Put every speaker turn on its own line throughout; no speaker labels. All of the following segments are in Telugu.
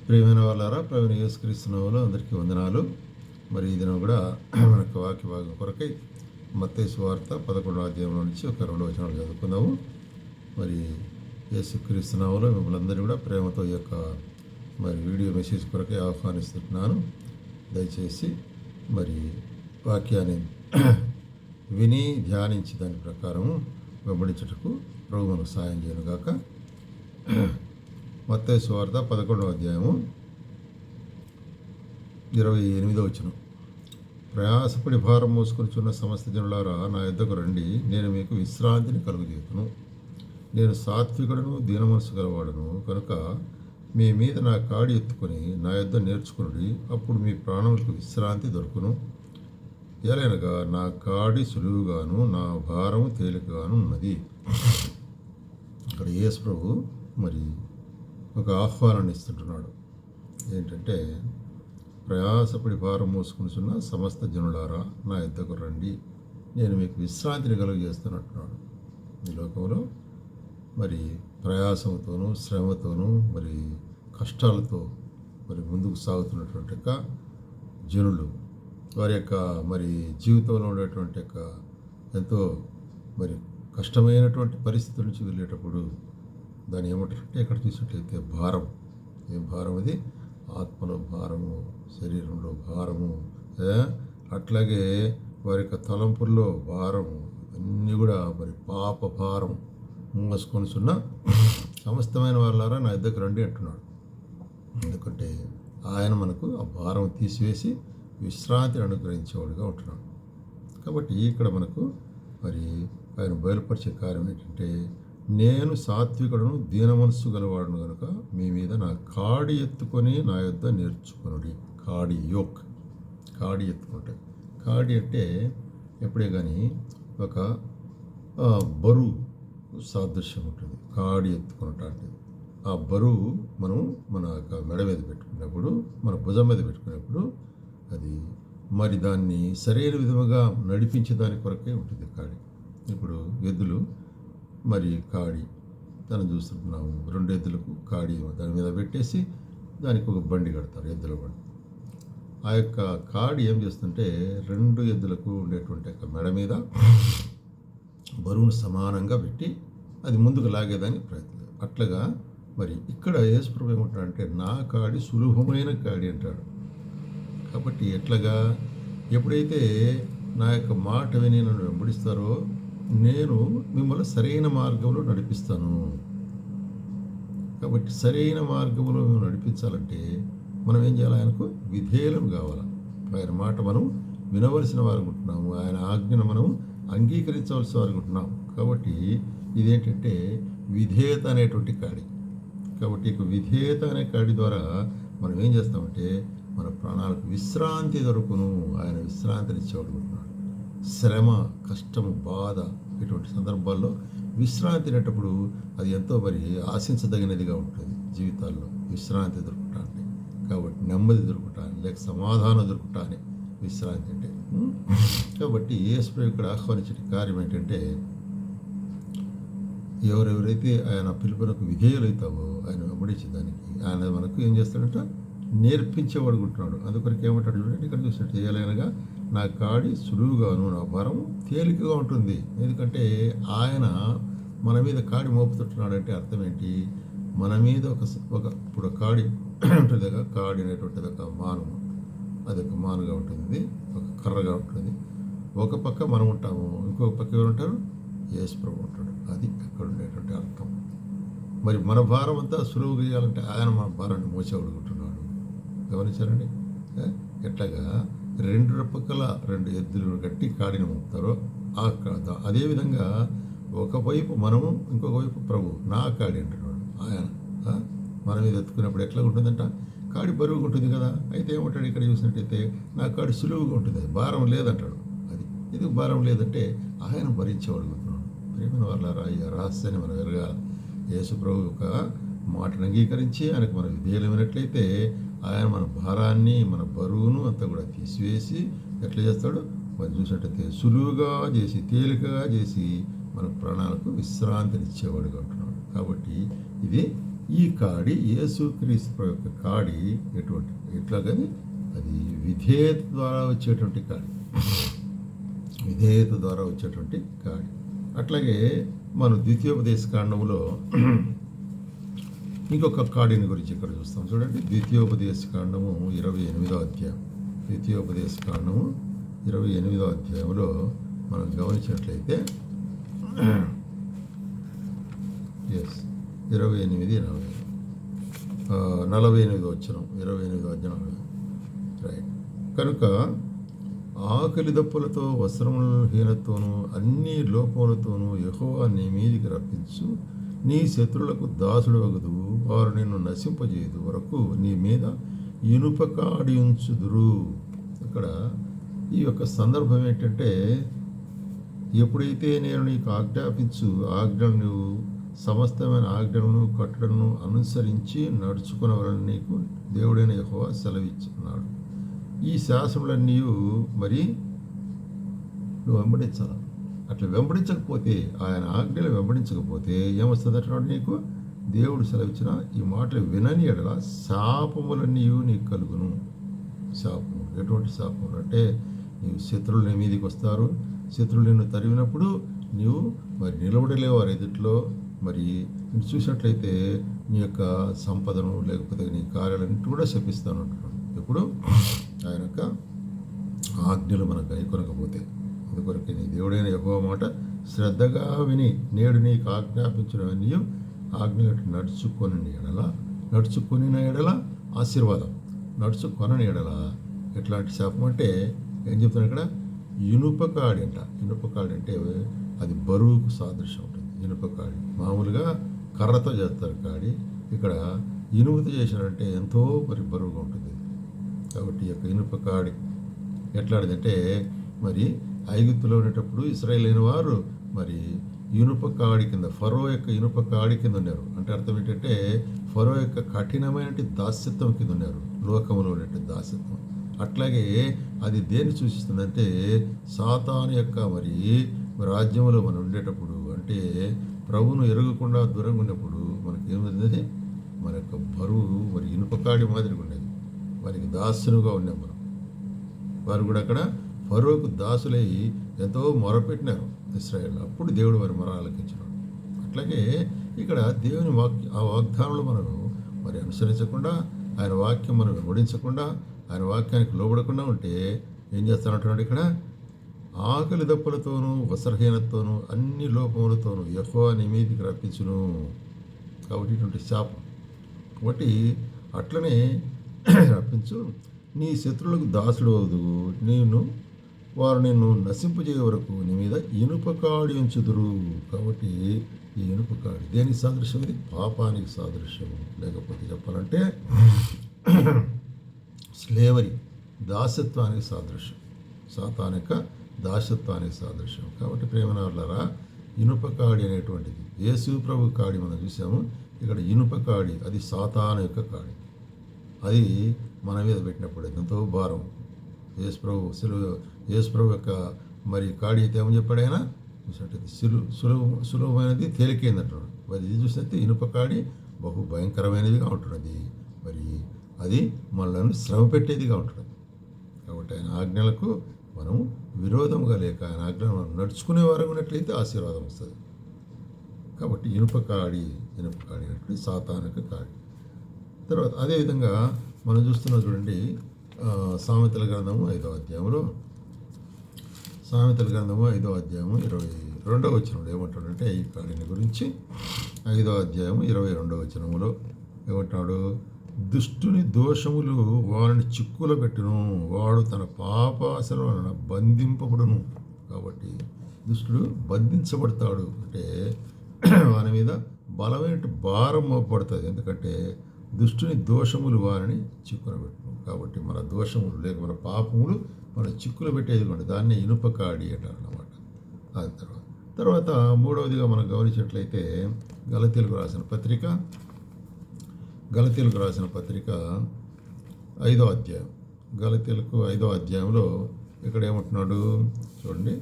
ప్రియమైన వాళ్ళారా, ప్రవీణ యేసుక్రీస్తు నామములో అందరికీ వందనాలు. మరి ఈ దినం కూడా మనకు వాక్య భాగం కొరకై మత్తయి సువార్త 11వ అధ్యాయంలో నుంచి ఒక 2 వచనాలు చదువుకుందాము. మరి యేసుక్రీస్తు నామములో మిమ్మల్ని అందరినీ కూడా ప్రేమతో ఈ యొక్క వీడియో మెసేజ్ కొరకై ఆహ్వానిస్తున్నాను. దయచేసి మరి వాక్యాన్ని విని ధ్యానించి దాని ప్రకారం వెంబడించుటకు ప్రభు మనకు సాయం చేయను గాక. మత్తయి సువార్త 11వ అధ్యాయము 28వ వచనం. ప్రయాసపడి భారం మోసుకొనిచున్న సమస్త జనులారా, నా యొద్దకు రండి, నేను మీకు విశ్రాంతిని కలుగజేతును. నేను సాత్వికుడను, దీనమనసు గలవాడను కనుక మీ మీద నా కాడి ఎత్తుకొని నా యొద్ద నేర్చుకునుడి, అప్పుడు మీ ప్రాణములకు విశ్రాంతి దొరుకును. ఎలైనగా నా కాడి సులువుగాను నా భారము తేలికగాను ఉన్నది. ఇక్కడ యేసు ప్రభు మరి ఒక ఆహ్వానాన్ని ఇస్తుంటున్నాడు. ఏంటంటే, ప్రయాసపడి భారం మోసుకునిచున్న సమస్త జనులారా, నా యొద్దకు రండి, నేను మీకు విశ్రాంతిని కలుగజేస్తున్నట్టున్నాడు. ఈ లోకంలో మరి ప్రయాసంతోనూ శ్రమతోనూ మరి కష్టాలతో మరి ముందుకు సాగుతున్నటువంటి యొక్క జనులు వారి యొక్క మరి జీవితంలో ఉండేటువంటి యొక్క ఎంతో మరి కష్టమైనటువంటి పరిస్థితుల నుంచి వెళ్ళేటప్పుడు దాన్ని ఏమంటారంటే, ఎక్కడ చూసినట్లయితే భారం. ఏం భారం అది? ఆత్మలో భారము, శరీరంలో భారము, అట్లాగే వారి యొక్క తలంపుల్లో భారము, అన్నీ కూడా మరి పాప భారం మోసుకొనిచున్న సమస్తమైన వాళ్ళారా నా ఇద్దరికి రండి అంటున్నాడు. ఎందుకంటే ఆయన మనకు ఆ భారం తీసివేసి విశ్రాంతిని అనుగ్రహించేవాడుగా ఉంటున్నాడు. కాబట్టి ఇక్కడ మనకు మరి ఆయన బయలుపరిచే కార్యం ఏంటంటే, నేను సాత్వికుడను, దీనమనస్సు గలవాడును కనుక మీ మీద నా కాడి ఎత్తుకొని నా యొద్ద నేర్చుకొనుడి. కాడి యోక్, కాడి ఎత్తుకుంటే, కాడి అంటే ఎప్పుడే కానీ ఒక బరువు సాదృశ్యం ఉంటుంది. కాడి ఎత్తుకున్నట్టు అంటే ఆ బరువు మనం మన మెడ మీద పెట్టుకున్నప్పుడు, మన భుజం మీద పెట్టుకున్నప్పుడు అది మరి దాన్ని సరైన విధముగా నడిపించే దాని కొరకే ఉంటుంది కాడి. ఇప్పుడు ఎద్దులు మరి కాడి దాన్ని చూస్తున్నాము. 2 ఎద్దులకు కాడి దాని మీద పెట్టేసి దానికి ఒక బండి కడతారు, ఎద్దుల బండి. ఆ యొక్క కాడి ఏం చేస్తుంటే 2 ఎద్దులకు ఉండేటువంటి యొక్క మెడ మీద బరువును సమానంగా పెట్టి అది ముందుకు లాగేదానికి ప్రయత్నం. అట్లాగా మరి ఇక్కడ యేసు ప్రభు ఏమంటాడంటే, నా కాడి సులభమైన కాడి అంటాడు. కాబట్టి ఎట్లాగా, ఎప్పుడైతే నా యొక్క మాట విని నన్ను వెంబడిస్తారో నేను మిమ్మల్ని సరైన మార్గంలో నడిపిస్తాను. కాబట్టి సరైన మార్గంలో మేము నడిపించాలంటే మనం ఏం చేయాలి? ఆయనకు విధేయులం కావాలి. ఆయన మాట మనం వినవలసిన వారు ఉంటున్నాము, ఆయన ఆజ్ఞను మనం అంగీకరించవలసిన వారు ఉంటున్నాం. కాబట్టి ఇదేంటంటే విధేయత అనేటువంటి కాడి. కాబట్టి ఇక విధేయత అనే కాడి ద్వారా మనం ఏం చేస్తామంటే మన ప్రాణాలకు విశ్రాంతి దొరుకును. ఆయన విశ్రాంతిని ఇచ్చేవాడుకుంటున్నాడు. శ్రమ, కష్టము, బాధ ఇటువంటి సందర్భాల్లో విశ్రాంతి అనేటప్పుడు అది ఎంతో మరి ఆశించదగినదిగా ఉంటుంది జీవితాల్లో. విశ్రాంతి దొరుకుతాన్ని, కాబట్టి నెమ్మది దొరుకుతాన్ని, లేక సమాధానం దొరుకుతాన్ని విశ్రాంతి అంటే. కాబట్టి యేసు ప్రభు ఇక్కడ ఆహ్వానించే కార్యం ఏంటంటే, ఎవరెవరైతే ఆయన పిలుపునకు విధేయులవుతావో ఆయన వెంబడించేదానికి ఆయన మనకు ఏం చేస్తాడంట? నేర్పించేవాడుకుంటున్నాడు. అందుకొరకు ఏమంటాడు చూడండి, ఇక్కడ చూసినట్టు చేయాలనగా నా కాడి సులువుగాను నా భారం తేలికగా ఉంటుంది. ఎందుకంటే ఆయన మన మీద కాడి మోపుతుంటున్నాడంటే అర్థం ఏంటి? మన మీద ఇప్పుడు కాడి ఉంటుంది కదా, కాడి అనేటువంటిది ఒక మానము, అది ఒక మానుగా ఉంటుంది, ఒక కర్రగా ఉంటుంది. ఒక పక్క మనం ఉంటాము, ఇంకొక పక్క ఎవరు ఉంటారు? యేసు ప్రభు ఉంటాడు. అది అక్కడ ఉండేటువంటి అర్థం. మరి మన భారం అంతా సులువుగా చేయాలంటే ఆయన మన భారాన్ని మోసేవాడుకుంటున్నాడు. గమనించారండి? ఎట్లాగా 2 పక్కల 2 ఎద్దులను కట్టి కాడిని మోపుతారో అదేవిధంగా ఒకవైపు మనము, ఇంకొక వైపు ప్రభు నా కాడి అంటున్నాడు. ఆయన మన మీద ఎత్తుకున్నప్పుడు ఎట్లా ఉంటుందంట? కాడి బరువుగా ఉంటుంది కదా. అయితే ఏమంటాడు ఇక్కడ చూసినట్టయితే, నా కాడి సులువుగా ఉంటుంది, భారం లేదంటాడు. అది ఇది భారం లేదంటే ఆయన భరించేవాడుకుంటున్నాడు. ప్రేమైన వాళ్ళారా, ఈ రహస్యాన్ని మనం ఎరగాలి. యేసు ప్రభు యొక్క మాటను అంగీకరించి ఆయనకు మనం విధేయులమైనట్లయితే ఆయన మన భారాన్ని, మన బరువును అంతా కూడా తీసివేసి ఎట్లా చేస్తాడు? మనం చూసినట్టయితే సులువుగా చేసి, తేలికగా చేసి మన ప్రాణాలకు విశ్రాంతినిచ్చేవాడుగా ఉంటున్నాడు. కాబట్టి ఇది ఈ కాడి యేసుక్రీస్తు యొక్క కాడి ఎటువంటి ఎట్లాగని అది విధేయత ద్వారా వచ్చేటువంటి కాడి, విధేయత ద్వారా వచ్చేటువంటి కాడి. అట్లాగే మనం ద్వితీయోపదేశ కాండంలో ఇంకొక కాడిని గురించి ఇక్కడ చూస్తాం. చూడండి, ద్వితీయోపదేశ కాండము 28వ అధ్యాయం. ద్వితీయోపదేశ కాండము 28వ అధ్యాయంలో మనం గమనించినట్లయితే 48 వచ్చిన 28వ అధ్యాయం. రైట్. కనుక ఆకలి దప్పులతో వస్త్రములహీనతోనూ అన్ని లోపములతోనూ యెహోవా నీ మీదికి రప్పించు. నీ శత్రులకు దాసుడు వగదు, వారు నిన్ను నశింపజేయదు వరకు నీ మీద ఇనుప కాడి ఉంచుదురు. ఇక్కడ ఈ యొక్క సందర్భం ఏంటంటే, ఎప్పుడైతే నేను నీకు ఆజ్ఞాపించు ఆజ్ఞలు నువ్వు సమస్తమైన ఆజ్ఞలను కట్టడలను అనుసరించి నడుచుకున్నవారని నీకు దేవుడైన యెహోవా సెలవిచ్చున్నాడు. ఈ శాసనములన్నీ మరి నువ్వు వెంబడించాలి. అట్లా వెంబడించకపోతే, ఆయన ఆజ్ఞలు వెంబడించకపోతే ఏమొస్తుంది అంటున్నాడు? నీకు దేవుడు సెలవిచ్చిన ఈ మాటలు వినని ఎడల శాపములన్నీ నీకు కలుగును. శాపము ఎటువంటి శాపములు అంటే, నీవు శత్రువులు నీ మీదకి వస్తారు. శత్రువులు నిన్ను తరిమినప్పుడు నీవు మరి నిలబడలేవు వారి ఎదుట్లో. మరి చూసినట్లయితే నీ యొక్క సంపదను లేకపోతే నీ కార్యాలన్నింటి కూడా శపిస్తాను అంటున్నాడు. ఎప్పుడు ఆయన యొక్క ఆజ్ఞలు మనకు కైకొనకపోతే. అందుకొరకు నీ దేవుడైన యెహోవా మాట శ్రద్ధగా విని నేడు నీకు ఆజ్ఞాపించినవన్నీ ఆజ్ఞలు నడుచుకొని ఎడల ఆశీర్వాదం, నడుచుకొనని ఎడల ఎట్లాంటి శాపం అంటే ఏం చెప్తున్నాడు ఇక్కడ? ఇనుపకాడి అంట. ఇనుపకాడి అంటే అది బరువుకు సాదృశ్యం ఉంటుంది. ఇనుపకాడి మామూలుగా కర్రతో చేస్తారు కాడి, ఇక్కడ ఇనుముతో చేసినారంటే ఎంతో మరి బరువుగా ఉంటుంది. కాబట్టి ఈ యొక్క ఇనుపకాడి ఎట్లాంటిదంటే, మరి ఐగుప్తులో ఉండేటప్పుడు ఇశ్రాయేలీయుల వారు మరి ఇనుప కాడి కింద, ఫరో యొక్క ఇనుప కాడి కింద ఉన్నారు. అంటే అర్థం ఏంటంటే, ఫరో యొక్క కఠినమైన దాస్యత్వం కింద ఉన్నారు, లోకంలో ఉండే దాస్యత్వం. అట్లాగే అది దేన్ని సూచిస్తుందంటే, సాతాను యొక్క మరి రాజ్యంలో మనం ఉండేటప్పుడు, అంటే ప్రభువును ఎరగకుండా దూరంగా ఉన్నప్పుడు మనకి ఏమైంది? మన యొక్క బరువు మరి ఇనుపకాడి మాదిరిగా ఉండేది. వారికి దాసునుగా ఉన్నాం మనం. వారు కూడా అక్కడ ఫరోకు దాసులై ఎంతో మొరపెట్టినారు ఇశ్రాయేలు. అప్పుడు దేవుడు వారి మొర ఆలకించినాడు. అట్లాగే ఇక్కడ దేవుని ఆ వాగ్దానంలో మనం మరి అనుసరించకుండా, ఆయన వాక్యం మనం వెంబడించకుండా, ఆయన వాక్యానికి లోబడకుండా ఉంటే ఏం చేస్తానంటున్నాడు ఇక్కడ? ఆకలి దప్పులతోనూ వస్త్రహీనతతోనూ అన్ని లోపములతోనూ యెహోవా నీ మీదికి రప్పించును. కాబట్టి ఇటువంటి శాపం. కాబట్టి అట్లనే రప్పించు. నీ శత్రువులకు దాసుడు అవదు, వారు నిన్ను నశింపజేయ వరకు నీ మీద ఇనుపకాడి ఉంచుదురు. కాబట్టి ఈ ఇనుపకాడి దేనికి సాదృశ్యం? ఇది పాపానికి సాదృశ్యం. లేకపోతే చెప్పాలంటే స్లేవరీ, దాసత్వానికి సాదృశ్యం, సాతాను యొక్క దాసత్వానికి సాదృశ్యం. కాబట్టి ప్రేమన వాళ్ళరా, ఇనుపకాడి అనేటువంటిది యేసు ప్రభు కాడి మనం చూసాము. ఇక్కడ ఇనుపకాడి అది సాతాను యొక్క కాడి. అది మన మీద పెట్టినప్పుడు ఎంతో భారం. యేసు ప్రభు యొక్క మరి కాడి అయితే ఏమని చెప్పాడు ఆయన? చూసినట్టయితే సులువమైనది, తేలికైంది అంటున్నాడు. మరి ఇది చూసినట్టే ఇనుప కాడి బహు భయంకరమైనదిగా ఉంటున్నది. మరి అది మనల్ని శ్రమ పెట్టేదిగా ఉంటున్నది. కాబట్టి ఆయన ఆజ్ఞలకు మనం విరోధంగా లేక ఆయన ఆజ్ఞలు మనం నడుచుకునే వారం ఉన్నట్లయితే ఆశీర్వాదం వస్తుంది. కాబట్టి ఇనుపకాడి అంటే సాతానిక కాడి. తర్వాత అదేవిధంగా మనం చూస్తున్నాం చూడండి, సామెతల గ్రంథము 5వ అధ్యాయంలో, సామెతల గ్రంథము 5వ అధ్యాయము 22వ వచనంలో ఏమంటాడంటే, ఈ కాడిని గురించి 5వ అధ్యాయము 22వ వచనములో ఏమంటాడు? దుష్టుని దోషములు వారిని చిక్కులో పెట్టును, వాడు తన పాపాసల వలన బంధింపబడును. కాబట్టి దుష్టుడు బంధించబడతాడు అంటే వాని మీద బలమైన భారం మోపబడుతుంది. ఎందుకంటే దుష్టుని దోషములు వారిని చిక్కున పెట్టును. కాబట్టి మన దోషములు లేక మన పాపములు మన చిక్కులు పెట్టేది కూడా దాన్ని ఇనుపకాడి అంటారు అన్నమాట. అది తర్వాత మూడవదిగా మనం గమనించినట్లయితే గలతీయులకు రాసిన పత్రిక 5వ అధ్యాయం, గలతీయులకు 5వ అధ్యాయంలో ఇక్కడ ఏమంటున్నాడు చూడండి,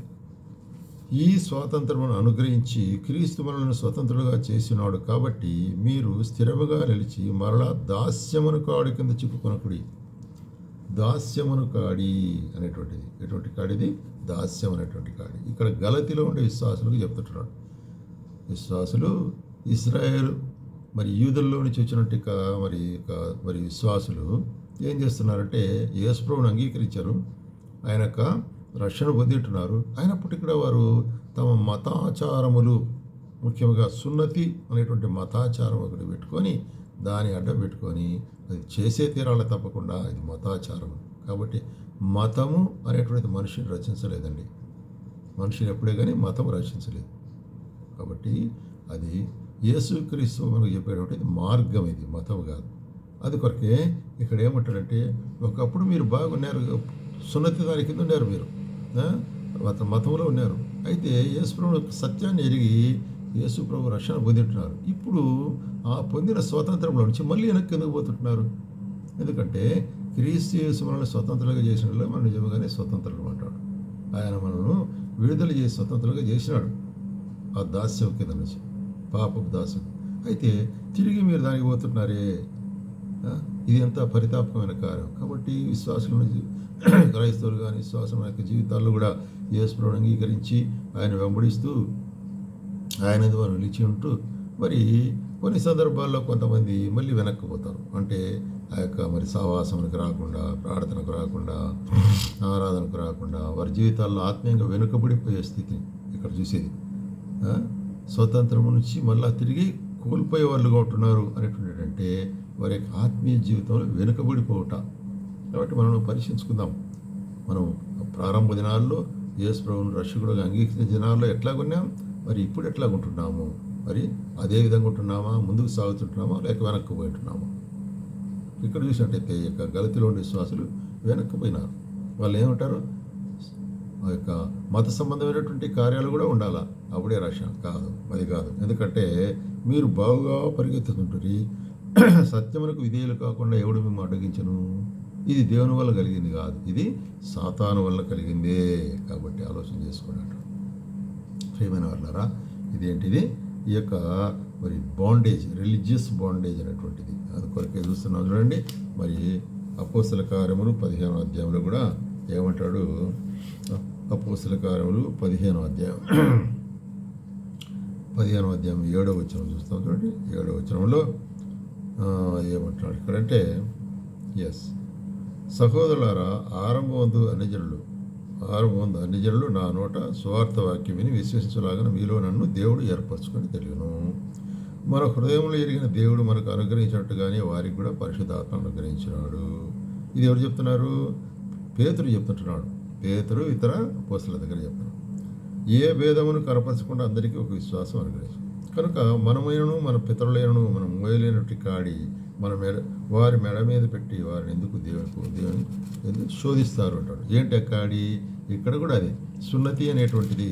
ఈ స్వాతంత్రమును అనుగ్రహించి క్రీస్తు మనలను స్వతంత్రులుగా చేసినాడు కాబట్టి మీరు స్థిరముగా నిలిచి మరలా దాస్యమును కాడి కింద చిక్కుకొనకుడి. దాస్యమును కాడి అనేటువంటిది ఎటువంటి కాడిది? దాస్యం అనేటువంటి కాడి. ఇక్కడ గలతిలో ఉండే విశ్వాసులకు చెప్తుంటున్నాడు. విశ్వాసులు ఇశ్రాయేలు మరి యూదుల్లో నుంచి వచ్చినట్టు మరి విశ్వాసులు ఏం చేస్తున్నారంటే యేసుప్రభువును అంగీకరించారు, ఆయన యొక్క రక్షణ పొందింటున్నారు. అయినప్పటికీ కూడా వారు తమ మతాచారములు, ముఖ్యంగా సున్నతి అనేటువంటి మతాచారం ఒకటి పెట్టుకొని దాన్ని అడ్డం పెట్టుకొని అది చేసే తీరాల తప్పకుండా ఇది మతాచారం. కాబట్టి మతము అనేటువంటిది మనిషిని రచించలేదండి. మనిషిని ఎప్పుడే కానీ మతం రచించలేదు. కాబట్టి అది యేసుక్రీస్తు మనకు చెప్పేటువంటిది మార్గం, ఇది మతం కాదు. అది కొరకే ఇక్కడ ఏమంటాడంటే, ఒకప్పుడు మీరు బాగున్నారు, సున్నతి దాని కింద ఉన్నారు, మీరు మతంలో ఉన్నారు. అయితే యేసుప్రభు సత్యాన్ని ఎరిగి యేసుప్రభు రక్షణ పొందింటున్నారు. ఇప్పుడు ఆ పొందిన స్వాతంత్రంలో నుంచి మళ్ళీ వెనక్కి ఎందుకు పోతుంటున్నారు? ఎందుకంటే క్రీస్తు యేసు మనల్ని స్వతంత్రులుగా చేసినట్లు మనం నిజంగానే స్వతంత్రులు అంటాడు. ఆయన మనను విడుదల చేసి స్వతంత్రులుగా చేసినాడు ఆ దాస్యం కింద నుంచి, పాపపు దాస్యం. అయితే తిరిగి మీరు దానికి పోతున్నారే, ఇది ఎంత పరితాపకమైన కార్యం. కాబట్టి విశ్వాసుల నుంచి క్రైస్తవులు కానీ విశ్వాసం యొక్క జీవితాల్లో కూడా యేసుప్రభువును అంగీకరించి ఆయన వెంబడిస్తూ ఆయన వారు నిలిచి ఉంటూ మరి కొన్ని సందర్భాల్లో కొంతమంది మళ్ళీ వెనక్కిపోతారు. అంటే ఆ యొక్క మరి సహవాసమునికి రాకుండా, ప్రార్థనకు రాకుండా, ఆరాధనకు రాకుండా వారి జీవితాల్లో ఆత్మీయంగా వెనుకబడిపోయే స్థితి ఇక్కడ చూసేది. స్వతంత్రం నుంచి మళ్ళీ తిరిగి కోల్పోయే వాళ్ళుగా ఉంటున్నారు అనేటువంటి అంటే వారి యొక్క ఆత్మీయ జీవితంలో వెనుకబడిపోవట. కాబట్టి మనం పరీక్షించుకుందాం. మనం ప్రారంభ దినాల్లో యేసుప్రభువును రక్షకుడుగా అంగీకరించిన దినాల్లో ఎట్లాగున్నాం, మరి ఇప్పుడు ఎట్లాగుంటున్నాము? మరి అదే విధంగా ఉంటున్నామా, ముందుకు సాగుతుంటున్నామా, లేక వెనక్కిపోయింటున్నామా? ఇక్కడ చూసినట్టయితే ఈ యొక్క గలతిలో ఉండే విశ్వాసులు వెనక్కిపోయినారు. వాళ్ళు ఏమంటారు? ఆ యొక్క మత సంబంధమైనటువంటి కార్యాలు కూడా ఉండాలా, అప్పుడే రక్షణ కాదు, అది కాదు. ఎందుకంటే మీరు బాగుగా పరిగెత్తుతుంటారు, సత్యమునకు విధేయులు కాకుండా ఎవడు మేము అడ్డగించను? ఇది దేవుని వల్ల కలిగింది కాదు, ఇది సాతాను వల్ల కలిగిందే. కాబట్టి ఆలోచన చేసుకున్నట్టు ప్రియమైన వాళ్ళారా, ఇదేంటిది? ఈ యొక్క మరి బాండేజ్, రిలీజియస్ బాండేజ్ అనేటువంటిది. అది కొరకే చూస్తున్నాం చూడండి. మరి అపోస్తల కార్యములు 15వ అధ్యాయంలో కూడా ఏమంటాడు? అపోస్తల కార్యములు 15వ అధ్యాయం 7వ వచనం చూస్తాం చూడండి. 7వ వచనంలో ఏమంటున్నాడు ఇక్కడంటే, సహోదరులారా, ఆరంభమందు అన్యజనులు నా నోట సువార్త వాక్యం విని విశ్వసించలాగా మీలో నన్ను దేవుడు ఏర్పరచుకొని తెలియను. మన హృదయంలో ఎరిగిన దేవుడు మనకు అనుగ్రహించినట్టుగానే వారికి కూడా పరిశుద్ధాత్మ అనుగ్రహించినాడు. ఇది ఎవరు చెప్తున్నారు? పేతురు చెప్తుంటున్నాడు. పేతురు ఇతర అపోస్తలుల దగ్గర చెప్తున్నాడు. ఏ భేదమును కనపరచకుండా అందరికీ ఒక విశ్వాసం అనుగ్రహించాడు. కనుక మనమైనను మన పితరులైనను మనం మోయలేనట్టు కాడి వారి మెడ మీద పెట్టి వారిని దేవుని ఎందుకు శోధిస్తారు అంటాడు. ఏంటి కాడి? ఇక్కడ కూడా అది సున్నతి అనేటువంటిది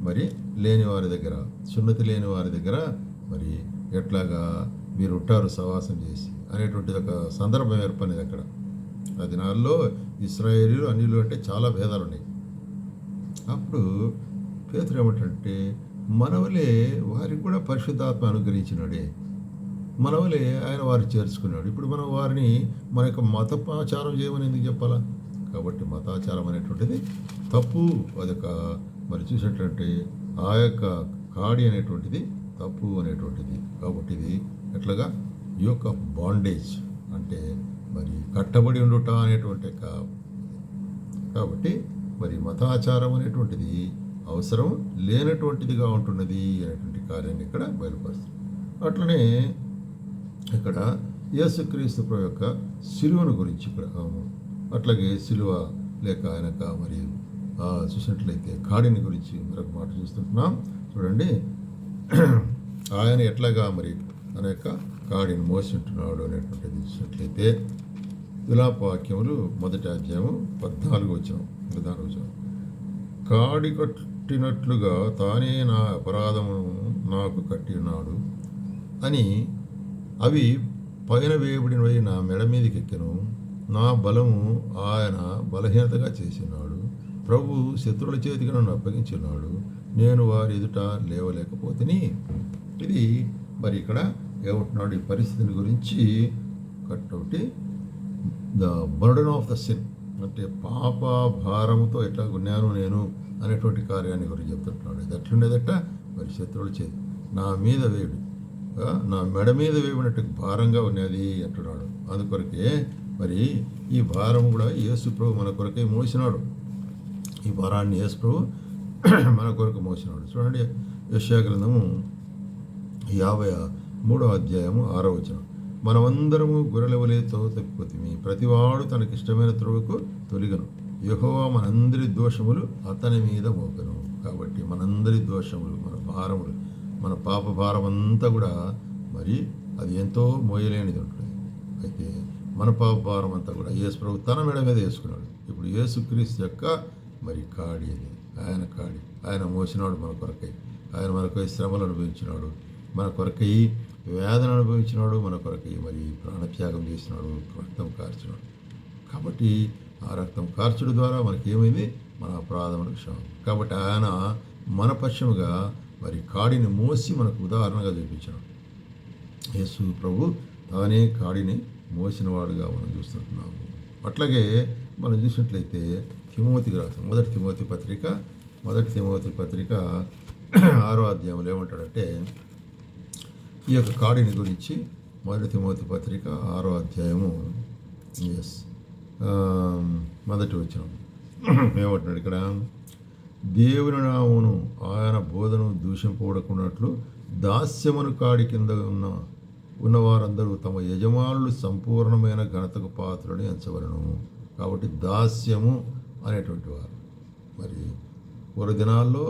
మరి లేని వారి దగ్గర, సున్నతి లేని వారి దగ్గర మరి ఎట్లాగా మీరు ఉంటారు సహవాసం చేసి అనేటువంటిది ఒక సందర్భం ఏర్పడినది అక్కడ. ఆ దినాల్లో ఇశ్రాయేలీలు అన్యులు అంటే చాలా భేదాలు ఉన్నాయి. అప్పుడు పేతురు ఏమంటే, మనవలే వారికి కూడా పరిశుద్ధాత్మ అనుగ్రహించినాడే, మనవలే ఆయన వారిని చేర్చుకున్నాడు. ఇప్పుడు మనం వారిని మన యొక్క మతాచారం చేయమని ఎందుకు చెప్పాలా? కాబట్టి మతాచారం అనేటువంటిది తప్పు. అదొక మరి చూసినటువంటి ఆ యొక్క కాడి అనేటువంటిది తప్పు అనేటువంటిది. కాబట్టి ఇది ఎట్లాగా యోక్ ఆఫ్ బాండేజ్ అంటే మరి కట్టబడి ఉండుట అనేటువంటి కాబట్టి మరి మతాచారం అనేటువంటిది అవసరం లేనటువంటిదిగా ఉంటున్నది అనేటువంటి కార్యాన్ని ఇక్కడ బయలుపరుస్తుంది. అట్లనే ఇక్కడ యేసుక్రీస్తు ప్రభు యొక్క శిలువను గురించి ఇక్కడ అట్లాగే శిలువ లేక ఆయన మరి చూసినట్లయితే కాడిని గురించి మరొక మాట చూస్తుంటున్నాం చూడండి. ఆయన ఎట్లాగా మరి ఆయన యొక్క కాడిని మోసింటున్నాడు అనేటువంటిది చూసినట్లయితే విలాపవాక్యములు 1వ అధ్యాయము 14వ వచనం, కాడి కట్టినట్లుగా తానే నా అపరాధమును నాకు కట్టి ఉన్నాడు అని అవి పైన వేయబడినవి నా మెడ మీదకి ఎక్కెను. నా బలము ఆయన బలహీనతగా చేసినాడు. ప్రభు శత్రువుల చేతికి నన్ను అప్పగించున్నాడు. నేను వారి ఎదుట లేవలేకపోతేని. ఇది మరి ఇక్కడ ఏమంటున్నాడు ఈ పరిస్థితిని గురించి కట్టొకటి the burden of the sin, అంటే పాప భారముతో ఎట్లా ఉన్నాను నేను అనేటువంటి కార్యాన్ని గురించి చెప్తుంటున్నాడు. ఇది ఎట్లుండేదట, మరి శత్రువులు చేతి నా మీద వేడు, నా మెడ మీద వేయబడినట్టు భారంగా ఉన్నది అంటున్నాడు. అందుకొరకే మరి ఈ భారం కూడా యేసు ప్రభు మన కొరకే మోసినాడు. ఈ భారాన్ని యేసు ప్రభు మన కొరకు మోసినాడు. చూడండి, యెషయా గ్రంథము 53వ అధ్యాయము 6వ వచనం. మనమందరము గొర్రెల వలె త్రోవ తప్పిపోతిమి, ప్రతివాడు తనకిష్టమైన త్రోవకు తొలిగను, యెహోవా మనందరి దోషములు అతని మీద మోపెను. కాబట్టి మనందరి దోషములు, మన భారములు, మన పాప భారం అంతా కూడా మరి అది ఎంతో మోయలేనిది ఉంటుంది. అయితే మన పాప భారం అంతా కూడా యేసు ప్రభు తన మెడ మీద వేసుకున్నాడు. ఇప్పుడు యేసుక్రీస్తు యొక్క మరి కాడి అది, ఆయన కాడి, ఆయన మోసినాడు మన కొరకై. ఆయన మన కొరకై శ్రమలు అనుభవించినాడు, మన కొరకై వేదన అనుభవించినాడు, మన కొరకై మరి ప్రాణత్యాగం చేసినాడు, రక్తం కార్చినాడు. కాబట్టి ఆ రక్తం కార్చుడు ద్వారా మనకి ఏమైంది, మన అపరాధములకు క్షమం. కాబట్టి ఆయన మన పక్షముగా మరి కాడిని మోసి మనకు ఉదాహరణగా చూపించాడు. యేసు ప్రభు తానే కాడిని మోసిన వాడుగా మనం చూస్తుంటున్నాము. అట్లాగే మనం చూసినట్లయితే తిమోతికి రాస్తాం, మొదటి తిమోతి పత్రిక 6వ అధ్యాయంలో ఏమంటాడంటే ఈ యొక్క కాడిని గురించి. మొదటి తిమోతి పత్రిక 6వ అధ్యాయము మొదటి వచనం ఏమంటున్నాడు ఇక్కడ, దేవుని నామమును ఆయన బోధను దూషింపబడకున్నట్లు దాస్యమును కాడి కింద ఉన్నవారందరూ తమ యజమానులు సంపూర్ణమైన ఘనతకు పాత్రని ఎంచవలను. కాబట్టి దాస్యము అనేటువంటి వారు మరి పూర్వ దినాల్లో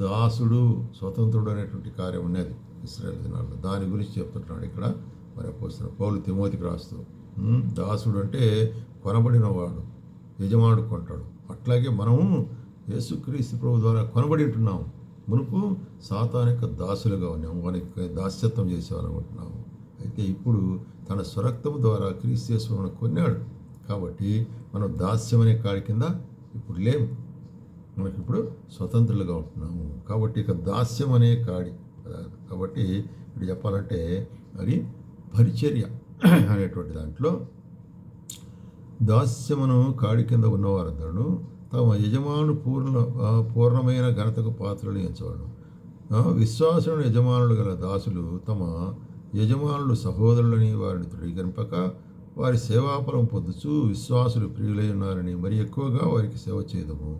దాసుడు స్వతంత్రుడు అనేటువంటి కార్యం ఉన్నది ఇశ్రాయేలు దినాల్లో. దాని గురించి చెప్తుంటున్నాడు ఇక్కడ మరి అపోస్తలుడు పౌలు తిమోతికి రాస్తూ. దాసుడు అంటే కొనబడిన వాడు, యజమానుడు కొంటాడు. అట్లాగే మనము యేసుక్రీస్తు ప్రభు ద్వారా కొనబడి ఉంటున్నాము. మునుపు సాతానిక దాసులుగా ఉన్నాము, వానికి దాస్యత్వం చేసేవాలనుకుంటున్నాము. అయితే ఇప్పుడు తన స్వరక్తము ద్వారా క్రీస్తు యేసు మనను కొన్నాడు. కాబట్టి మనం దాస్యం అనే కాడి కింద ఇప్పుడు లేము, మనకి ఇప్పుడు స్వతంత్రులుగా ఉంటున్నాము. కాబట్టి ఇక దాస్యం అనే కాడి. కాబట్టి ఇప్పుడు చెప్పాలంటే మరి పరిచర్య అనేటువంటి దాంట్లో దాస్యమును కాడి కింద ఉన్నవారందరూ తమ యజమాను పూర్ణమైన ఘనతకు పాత్రలు ఎంచవాడు. విశ్వాసులను యజమానులు గల దాసులు తమ యజమానులు సహోదరులని వారిని తృణీకరింపక వారి సేవాఫలం పొందుచు విశ్వాసులు ప్రియులై ఉన్నారని మరి ఎక్కువగా వారికి సేవ చేయదము.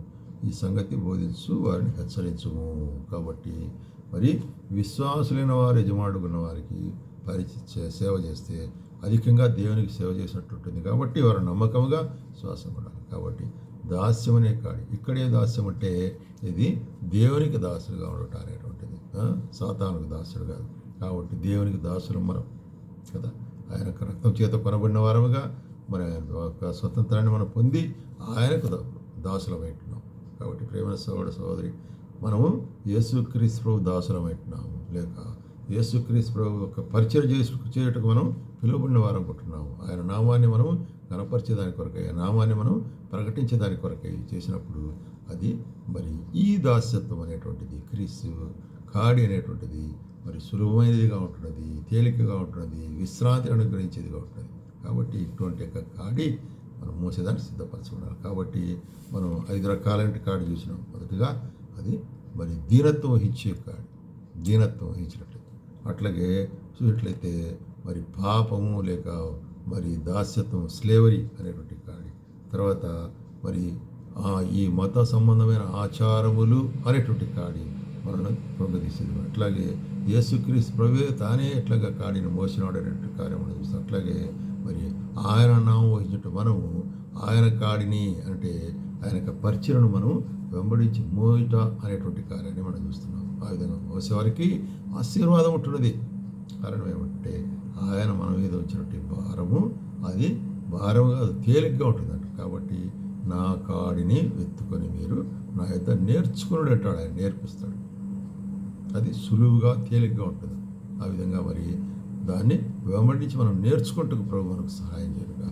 ఈ సంగతి బోధించు వారిని హెచ్చరించుము. కాబట్టి మరి విశ్వాసులైన వారు యజమానుడు ఉన్న వారికి సేవ చేస్తే అధికంగా దేవునికి సేవ చేసినట్టుంటుంది. కాబట్టి వారు నమ్మకంగా శ్వాసం పడాలి. కాబట్టి దాస్యం అనే కాడి, ఇక్కడే దాస్యం అంటే ఇది దేవునికి దాసులుగా ఉండటం అనేటువంటిది, సాతానుకు దాసుడు కాదు. కాబట్టి దేవునికి దాసులు మనం కదా, ఆయన రక్తం చేత కొనబడిన వారముగా మన స్వతంత్రాన్ని మనం పొంది ఆయనకు దాసులమైంటున్నాం. కాబట్టి ప్రేమ సహోదరి, మనము యేసుక్రీస్తు ప్రభు దాసులమైంటున్నాము, లేక యేసుక్రీస్తు ప్రభు యొక్క పరిచయం చేయటకు మనం పిలువబడిన వారు అనుకుంటున్నాము. ఆయన నామాన్ని మనం కనపరిచేదాని కొరకై, ఆ నామాన్ని మనం ప్రకటించేదాని కొరకై చేసినప్పుడు అది మరి ఈ దాస్యత్వం అనేటువంటిది, క్రీస్తు కాడి అనేటువంటిది మరి సులభమైనదిగా ఉంటున్నది, తేలికగా ఉంటున్నది, విశ్రాంతి అనుగ్రహించేదిగా ఉంటుంది. కాబట్టి ఇటువంటి యొక్క కాడి మనం మోసేదాన్ని సిద్ధపరచుకోవాలి. కాబట్టి మనం 5 రకాలైన కాడి చూసినాం. మొదటిగా అది మరి దీనత్వం వహించే కాడి, దీనత్వం వహించినట్లయితే. అట్లాగే చూసినట్లయితే మరి పాపము లేక మరి దాస్యత్వం, స్లేవరీ అనేటువంటి కాడి. తర్వాత మరి ఈ మత సంబంధమైన ఆచారములు అనేటువంటి కాడి మనను ప్రొంగదీసేది. అట్లాగే యేసుక్రీస్తు ప్రభువే తానే ఎట్లాగా కాడిని మోసినాడు అనేటువంటి కార్యం మనం చూస్తాం. అట్లాగే మరి ఆయన నామం వహించటం, మనము ఆయన కాడిని అంటే ఆయన యొక్క పరిచయను మనం వెంబడించి మోయట అనేటువంటి కార్యాన్ని మనం చూస్తున్నాం. ఆ విధంగా మోసేవారికి ఆశీర్వాదం ఉంటున్నది. కారణం ఏమంటే ఆయన మన మీద వచ్చినట్టు భారము అది భారం కాదు, తేలిగ్గా ఉంటుందంట. కాబట్టి నా కాడిని ఎత్తుకొని మీరు నా యొద్ద నేర్చుకుని అంటాడు. ఆయన నేర్పిస్తాడు, అది సులువుగా తేలిగ్గా ఉంటుంది. ఆ విధంగా మరి దాన్ని వెంబడించి మనం నేర్చుకుంటూ ప్రభు మనకు సహాయం చేయడుగా.